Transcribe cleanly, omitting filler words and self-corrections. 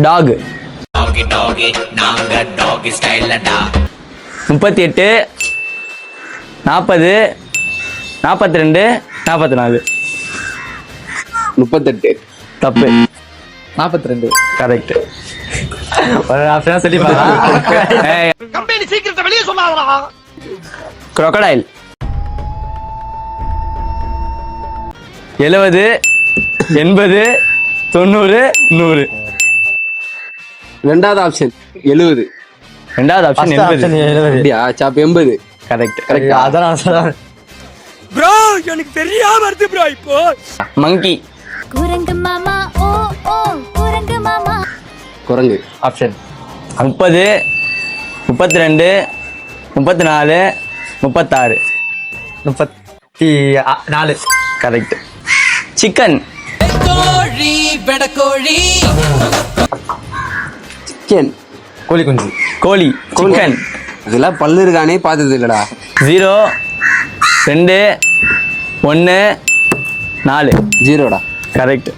Talk. 38 40 40 42 44. 38. தப்பு. 42. Correct. ஒரு ஆப்ஷனா சொல்லி பாருங்க. கம்பெனி சீக்கிரத்தை வெளியே சொல்லாதடா. crocodile. 70 80 90 100. ரெண்டாவது ஆப்ஷன் 70. ரெண்டாவது ஆப்ஷன் 80. அப்படியா? சாப் 80. கரெக்ட். கரெக்ட். அதான் நான் சொல்றேன். ப்ரோ எனக்கு தெரியாம வருது ப்ரோ இப்போ. மங்கி. குரங்கு மாமா ஓ ஓ குரங்கு மாமா. குரங்கு. ஆப்ஷன் 30 32 34 36. 34. கரெக்ட். சிக்கன். கோழி வெடக்கோழி. சிக்கன். கோழி குஞ்சு. கோழி. சிக்கன். இதெல்லாம் பல்லு இருக்கானே பார்த்தது இல்லடா. 0 2 1 4. 0டா. கரெக்ட்.